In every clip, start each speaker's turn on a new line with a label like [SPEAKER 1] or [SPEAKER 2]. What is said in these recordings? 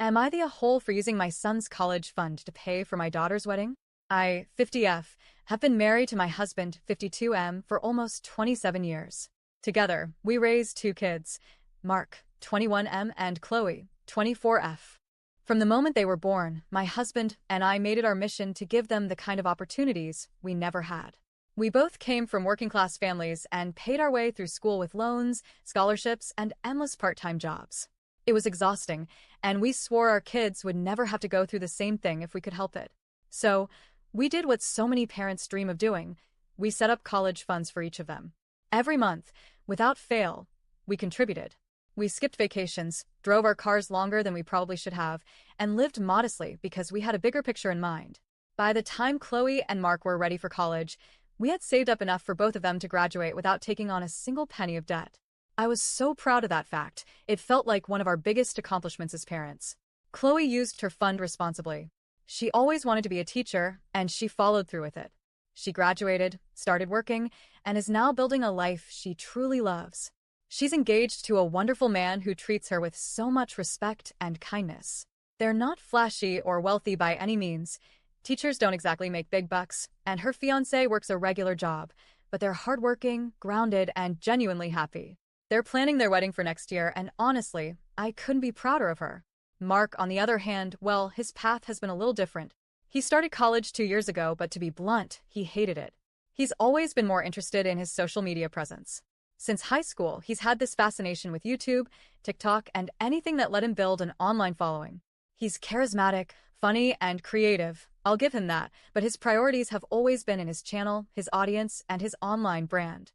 [SPEAKER 1] Am I the a-hole for using my son's college fund to pay for my daughter's wedding? I, 50F, have been married to my husband, 52M, for almost 27 years. Together, we raised two kids, Mark, 21M, and Chloe, 24F. From the moment they were born, my husband and I made it our mission to give them the kind of opportunities we never had. We both came from working-class families and paid our way through school with loans, scholarships, and endless part-time jobs. It was exhausting, and we swore our kids would never have to go through the same thing if we could help it. So, we did what so many parents dream of doing. We set up college funds for each of them. Every month, without fail, we contributed. We skipped vacations, drove our cars longer than we probably should have, and lived modestly because we had a bigger picture in mind. By the time Chloe and Mark were ready for college, we had saved up enough for both of them to graduate without taking on a single penny of debt. I was so proud of that fact. It felt like one of our biggest accomplishments as parents. Chloe used her fund responsibly. She always wanted to be a teacher, and she followed through with it. She graduated, started working, and is now building a life she truly loves. She's engaged to a wonderful man who treats her with so much respect and kindness. They're not flashy or wealthy by any means. Teachers don't exactly make big bucks, and her fiancé works a regular job, but they're hardworking, grounded, and genuinely happy. They're planning their wedding for next year, and honestly, I couldn't be prouder of her. Mark, on the other hand, well, his path has been a little different. He started college 2 years ago, but to be blunt, he hated it. He's always been more interested in his social media presence. Since high school, he's had this fascination with YouTube, TikTok, and anything that let him build an online following. He's charismatic, funny, and creative. I'll give him that, but his priorities have always been in his channel, his audience, and his online brand.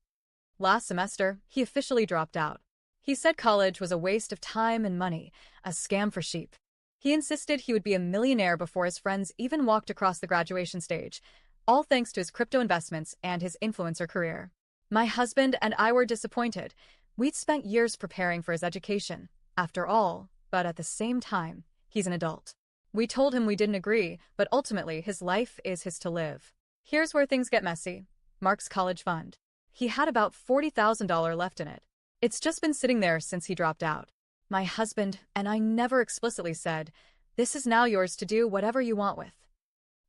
[SPEAKER 1] Last semester, he officially dropped out. He said college was a waste of time and money, a scam for sheep. He insisted he would be a millionaire before his friends even walked across the graduation stage, all thanks to his crypto investments and his influencer career. My husband and I were disappointed. We'd spent years preparing for his education, after all, but at the same time, he's an adult. We told him we didn't agree, but ultimately his life is his to live. Here's where things get messy. Mark's college fund. He had about $40,000 left in it. It's just been sitting there since he dropped out. My husband and I never explicitly said, "This is now yours to do whatever you want with."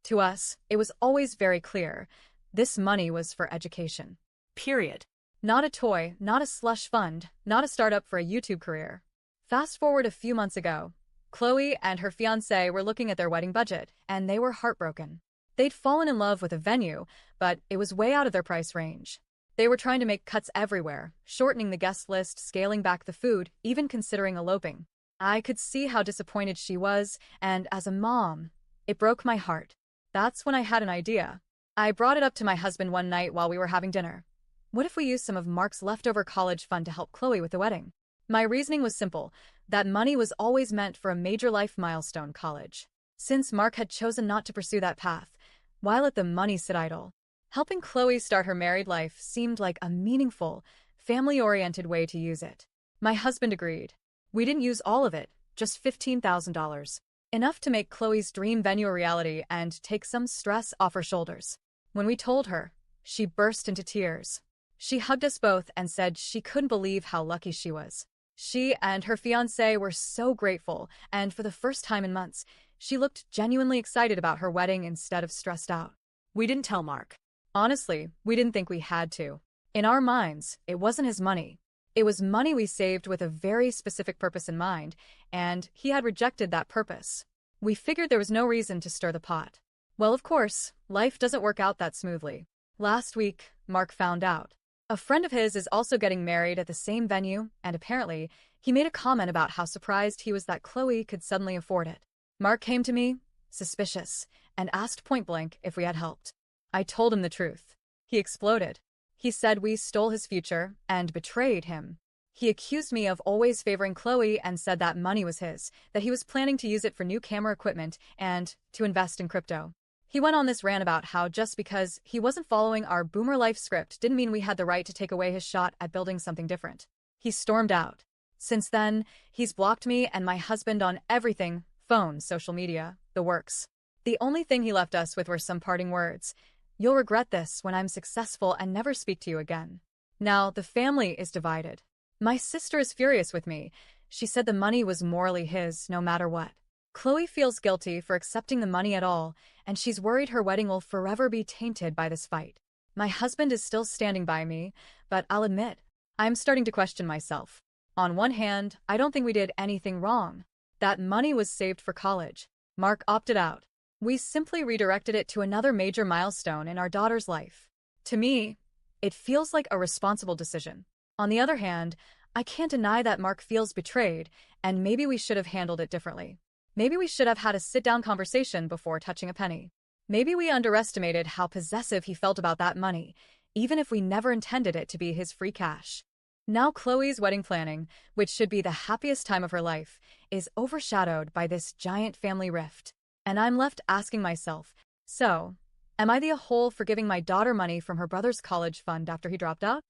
[SPEAKER 1] To us, it was always very clear. This money was for education. Period. Not a toy, not a slush fund, not a startup for a YouTube career. Fast forward a few months ago, Chloe and her fiancé were looking at their wedding budget, and they were heartbroken. They'd fallen in love with a venue, but it was way out of their price range. They were trying to make cuts everywhere, shortening the guest list, scaling back the food, even considering eloping. I could see how disappointed she was, and as a mom, it broke my heart. That's when I had an idea. I brought it up to my husband one night while we were having dinner. What if we used some of Mark's leftover college fund to help Chloe with the wedding? My reasoning was simple. That money was always meant for a major life milestone, college. Since Mark had chosen not to pursue that path, why let the money sit idle? Helping Chloe start her married life seemed like a meaningful, family-oriented way to use it. My husband agreed. We didn't use all of it, just $15,000. Enough to make Chloe's dream venue a reality and take some stress off her shoulders. When we told her, she burst into tears. She hugged us both and said she couldn't believe how lucky she was. She and her fiancé were so grateful, and for the first time in months, she looked genuinely excited about her wedding instead of stressed out. We didn't tell Mark. Honestly, we didn't think we had to. In our minds, it wasn't his money. It was money we saved with a very specific purpose in mind, and he had rejected that purpose. We figured there was no reason to stir the pot. Well, of course, life doesn't work out that smoothly. Last week, Mark found out. A friend of his is also getting married at the same venue, and apparently, he made a comment about how surprised he was that Chloe could suddenly afford it. Mark came to me, suspicious, and asked point-blank if we had helped. I told him the truth. He exploded. He said we stole his future and betrayed him. He accused me of always favoring Chloe and said that money was his, that he was planning to use it for new camera equipment and to invest in crypto. He went on this rant about how just because he wasn't following our boomer life script didn't mean we had the right to take away his shot at building something different. He stormed out. Since then, he's blocked me and my husband on everything, phone, social media, the works. The only thing he left us with were some parting words. "You'll regret this when I'm successful and never speak to you again." Now, the family is divided. My sister is furious with me. She said the money was morally his, no matter what. Chloe feels guilty for accepting the money at all, and she's worried her wedding will forever be tainted by this fight. My husband is still standing by me, but I'll admit, I'm starting to question myself. On one hand, I don't think we did anything wrong. That money was saved for college. Mark opted out. We simply redirected it to another major milestone in our daughter's life. To me, it feels like a responsible decision. On the other hand, I can't deny that Mark feels betrayed, and maybe we should have handled it differently. Maybe we should have had a sit-down conversation before touching a penny. Maybe we underestimated how possessive he felt about that money, even if we never intended it to be his free cash. Now Chloe's wedding planning, which should be the happiest time of her life, is overshadowed by this giant family rift. And I'm left asking myself, so, am I the a-hole for giving my daughter money from her brother's college fund after he dropped out?